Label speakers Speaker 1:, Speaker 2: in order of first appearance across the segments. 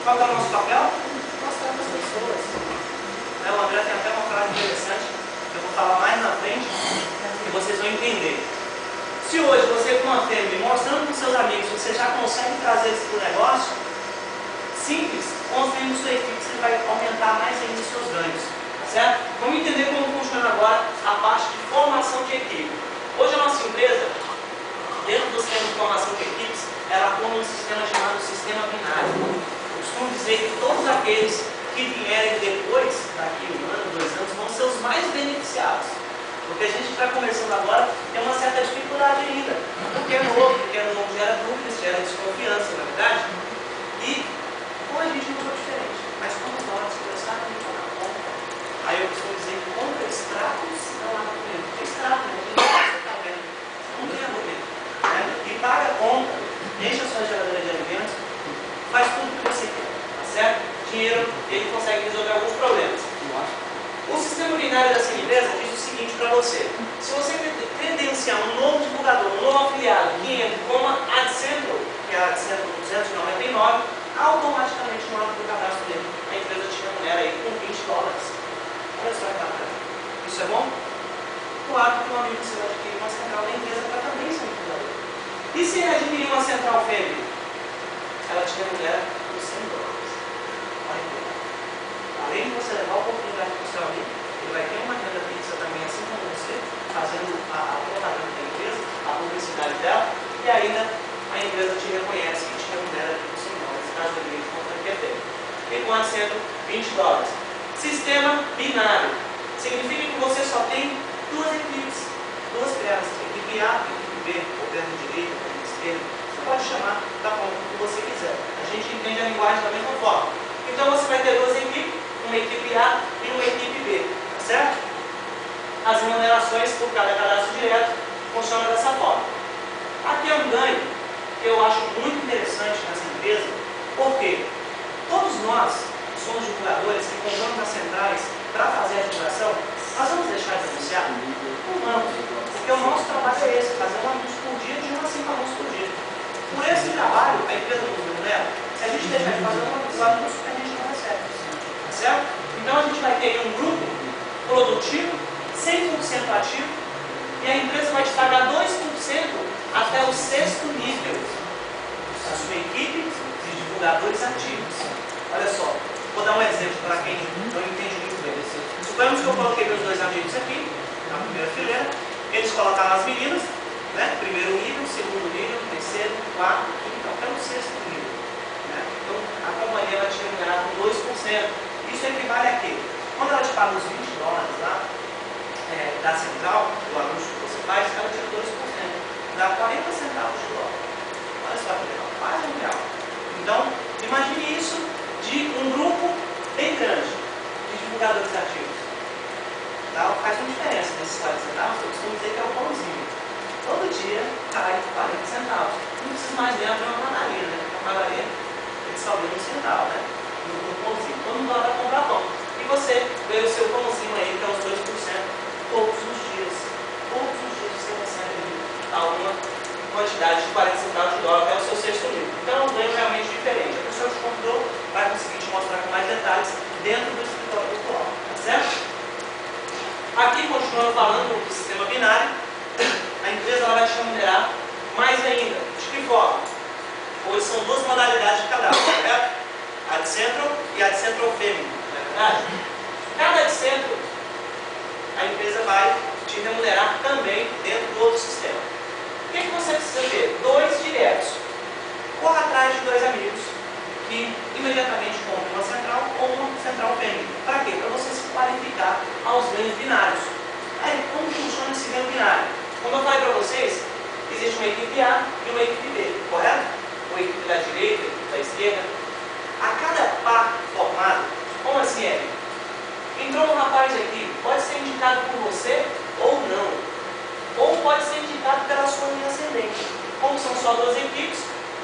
Speaker 1: Qual é o nosso papel? Mostrar para as pessoas. O André tem até uma frase interessante, que eu vou falar mais na frente, e vocês vão entender. Se hoje você com uma fêmea, mostrando para os seus amigos, você já consegue trazer isso para o negócio, simples, construindo sua equipe, você vai aumentar mais ainda os seus ganhos. Tá certo? Vamos entender como funciona agora a parte de formação de equipe. Hoje a nossa empresa, dentro do sistema de formação de equipes, ela atua num sistema chamado sistema binário. Eu costumo dizer que todos aqueles que vierem depois, daqui 1 ano, 2 anos, vão ser os mais beneficiados. Porque a gente está começando agora, tem uma certa dificuldade ainda. Porque é novo, gera dúvidas, gera desconfiança, na verdade. E com a gente não foi diferente. Mas como nós começaram a limpar na conta, aí eu costumo dizer que compra extratos não há documento. Porque extrato, né? Você está vendo. Não tem argumento. Né? E paga a conta, enche a sua geladeira de alimentos, faz tudo o que você quer. Tá certo? Dinheiro, ele consegue resolver alguns problemas. O sistema binário dessa empresa diz o seguinte para você: se você credenciar um novo divulgador, um novo afiliado que entra como a AdCentral, que é a AdCentral 299, automaticamente no ato do cadastro dele, a empresa te remunera aí com $20. Olha só que bacana. Isso é bom? Claro que um amigo seu adquirir uma central da empresa para também ser um divulgador. E se ele adquirir uma central fêmea? Ela te remunera por $100. Olha que legal. Além de você levar a oportunidade para o seu amigo, ele vai ter uma renda fixa também, assim como você, fazendo a propaganda da empresa, a publicidade dela, e ainda a empresa te reconhece e te remunera por $100, caso ele conta perfeito. E com assento, $20. Sistema binário. Significa que você só tem duas equipes, duas pernas, equipe A e equipe B, ou perna direita, ou perna esquerda. Você pode chamar da forma que você quiser. A gente entende a linguagem da mesma forma. Então você vai ter duas equipes, uma equipe A e uma equipe B, tá certo? As remunerações por cada cadastro direto funcionam dessa forma. Aqui é um ganho que eu acho muito interessante nessa empresa, porque todos nós que somos divulgadores, que compramos as centrais para fazer a divulgação, nós vamos deixar de anunciar? Não vamos, porque o nosso trabalho é esse, fazer um anúncio por dia, de 1 a 5 anúncios por dia. Por esse trabalho, a empresa nos remunera. Se a gente deixar de fazer um anúncio, a gente não recebe. Certo? Então a gente vai ter um grupo produtivo, 100% ativo, e a empresa vai te pagar 2% até o 6º nível da sua equipe de divulgadores ativos. Olha só, vou dar um exemplo para quem não entende muito bem. Suponhamos que eu coloquei meus 2 amigos aqui, na primeira fileira, eles colocaram as meninas, né? 1º nível, 2º nível, 3º, 4º, então até o 6º nível. Né? Então a companhia vai te remunerar com 2%. Isso equivale a quê? Quando ela te paga os $20 lá, da central, do anúncio que você faz, ela tira 2%. Dá 40 centavos de dólar. Olha só que legal, quase R$1. Então, imagine isso de um grupo bem grande de divulgadores ativos. Tá? Faz uma diferença nesses 40 centavos, eu costumo dizer que é o pãozinho. Todo dia cai 40 centavos. Não precisa mais nem abrir uma padaria, né? Porque a padaria, eles só ganham 1 centavo, né? No pãozinho. Todo mundo vai comprar pão. E você ganha o seu pãozinho aí, que é os 2%, todos os dias. Todos os dias você recebe alguma quantidade de 40 centavos de dólar até o seu 6º nível. Então é um ganho realmente diferente. A pessoa que comprou vai conseguir te mostrar com mais detalhes dentro do escritório virtual. Tá certo? Aqui, continuando falando do sistema binário, a empresa ela vai te remunerar mais ainda. De que forma? Hoje são 2 modalidades de cadastro, correto? AdCentral e AdCentral Fêmea, não é verdade? Cada AdCentral, a empresa vai te remunerar também dentro do outro sistema. O que você precisa ter? 2 diretos. Corra atrás de 2 amigos que imediatamente comprem uma central ou uma central fêmea. Para quê? Para você se qualificar aos ganhos binários. Aí, como funciona esse ganho binário? Como eu falei para vocês, existe uma equipe A e uma equipe B, correto? Uma equipe da direita, uma equipe da esquerda. A cada par formado, como assim é? Entrou um rapaz aqui, pode ser indicado por você ou não. Ou pode ser indicado pela sua linha ascendente. Como são só 2 equipes,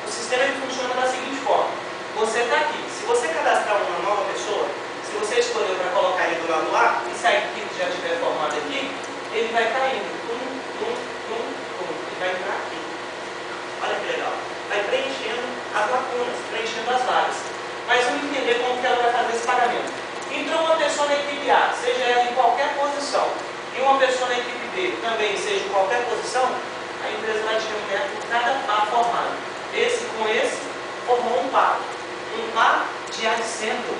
Speaker 1: o sistema ele funciona da seguinte forma. Você está aqui, se você cadastrar uma nova pessoa, se você escolheu para colocar ele do lado A, e se a equipe já estiver formada aqui, ele vai caindo. Ele vai entrar aqui. Olha que legal. Vai preenchendo as lacunas, preenchendo as vagas. Mas o par? Um par de adcentro.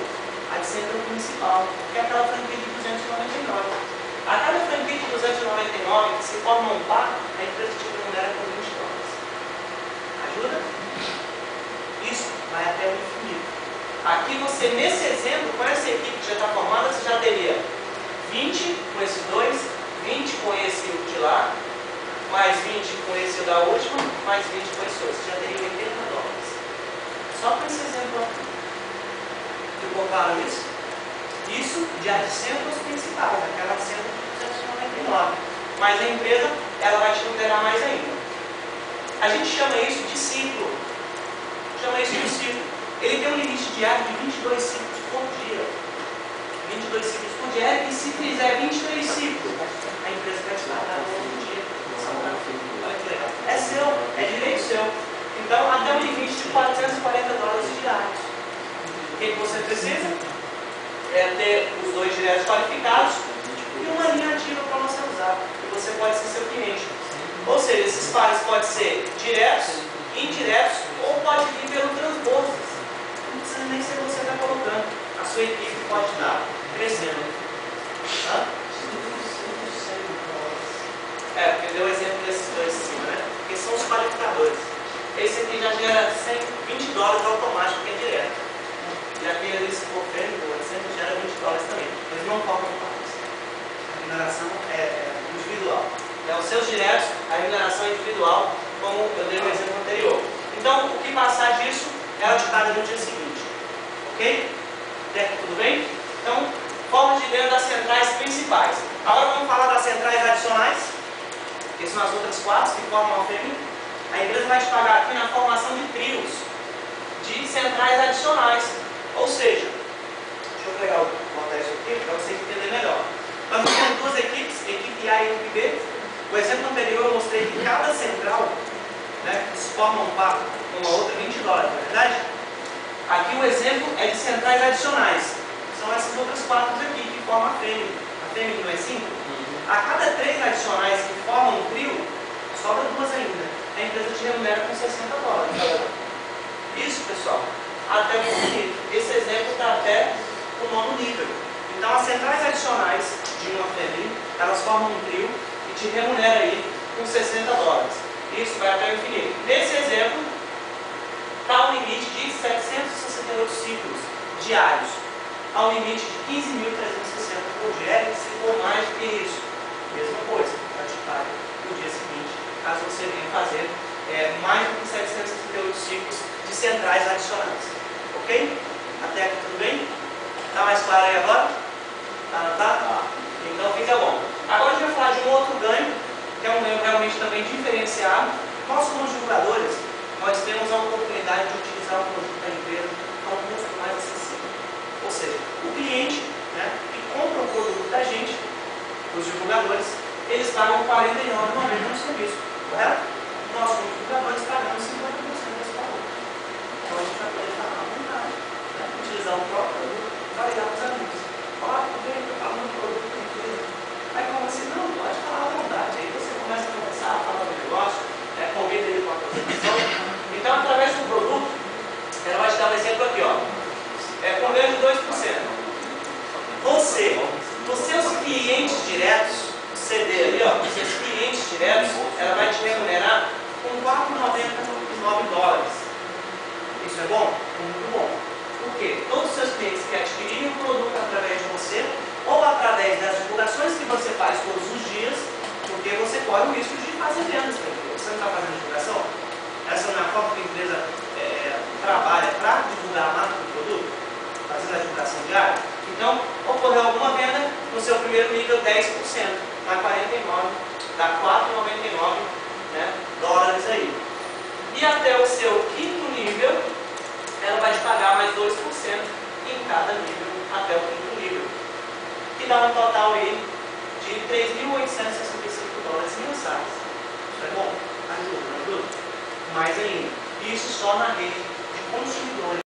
Speaker 1: Adcentro principal, que é aquela franquia de 299. A cada franquia de 299 que se forma um par, a empresa te remunera por 20 dólares. Ajuda? Isso vai até o infinito. Aqui você, nesse exemplo, com essa equipe que já está formada, você já teria 20 com esses dois, 20 com esse de lá, mais 20 com esse da última, mais 20 com esse outro. Você já teria 80 dólares. Só com esse exemplo aqui. Ficou claro isso? Isso de adcentros principais, aquela adcentro de 299. Mas a empresa, ela vai te remunerar mais ainda. A gente chama isso de ciclo. Chama isso de ciclo. Ele tem um limite diário de 22 ciclos por dia. 22 ciclos por dia. E se fizer 23 ciclos, a empresa vai te pagar no outro dia. Olha que legal. É seu, é direito seu. Então, até um limite de 440 dólares diários. O que você precisa? É ter os dois diretos qualificados e uma linha ativa para você usar. E você pode ser seu cliente. Ou seja, esses pares podem ser diretos, indiretos, ou pode vir pelo transbordo. Não precisa nem ser você que está colocando. A sua equipe pode estar crescendo. Tá? Porque deu o exemplo desses dois em cima, né? Porque são os qualificadores. Esse aqui já gera 120 dólares automático, que é direto. E aquele ali, se for prêmio, sempre gera 20 dólares também. Eles não formam partes. A remuneração é individual. Então, os seus diretos, a remuneração é individual, como eu dei no exemplo anterior. Então, o que passar disso, ela te paga no dia seguinte. Ok? Até tudo bem? Então, forma de dentro das centrais principais. Agora vamos falar das centrais adicionais, que são as outras quatro que formam a FEMI. A empresa vai te pagar aqui na formação de trios de centrais adicionais. Ou seja, deixa eu botar isso aqui para você entender melhor. Nós temos duas equipes, equipe A e equipe B. O exemplo anterior eu mostrei que cada central, né, que se forma um par com uma outra, 20 dólares, não é verdade? Aqui o exemplo é de centrais adicionais. São essas outras quatro aqui que formam a FEMI. A FEMI não é 5? A cada 3 adicionais que formam um trio, sobra 2 ainda. A empresa te remunera com 60 dólares. Isso, pessoal, até o infinito. Esse exemplo está até o 9º nível. Então, as centrais adicionais de uma FEMI, elas formam um trio e te remunera aí com 60 dólares. Isso vai até o infinito. Nesse exemplo, está um limite de 768 ciclos diários, ao limite de 15.360 por dia. E se for mais do que isso, mesma coisa, vai te pagar no dia seguinte, caso você venha fazer mais do que 768 ciclos de centrais adicionais. Ok? Até aqui tudo bem? Está mais claro aí agora? Tá? Então fica bom. Agora a gente vai falar de um outro ganho, que é um ganho realmente também diferenciado. Nós, como divulgadores, nós temos a oportunidade de utilizar o produto da empresa a um custo mais acessível. Ou seja, o cliente, né, que compra o produto da gente, os divulgadores, eles pagam R$ 49,90 no serviço, correto? Nós, como divulgadores, pagamos 50% desse valor. Então a gente vai poder falar à vontade, né, utilizar o próprio produto para ligar para os amigos. Olha, eu estou falando do produto da empresa. Aí como assim, não, pode falar à vontade. Aí você começa a conversar, fala do negócio, convida ele para a apresentação. Então, através do produto, ela vai te dar um exemplo aqui, ó. Com ganho de 2%. Você, os seus clientes diretos, o CD ali, ó, os seus clientes diretos, ela vai te remunerar com R$ 4,99 dólares. Isso é bom? Muito bom. Por quê? Todos os seus clientes que adquirirem o produto através de você, ou através das divulgações que você faz todos os dias, porque você corre o risco de fazer vendas para a empresa. Você não está fazendo divulgação? Essa não é a forma que a empresa trabalha para divulgar a marca do produto, fazendo a divulgação diária. Então, ocorreu alguma venda no seu primeiro nível, 10%, dá 49, dá 4,99, né, dólares aí. E até o seu quinto nível, ela vai te pagar mais 2% em cada nível até o quinto nível, que dá um total aí de 3.865 dólares mensais. Isso é bom? Ajuda, não ajuda? Mais ainda. Isso só na rede de consumidores.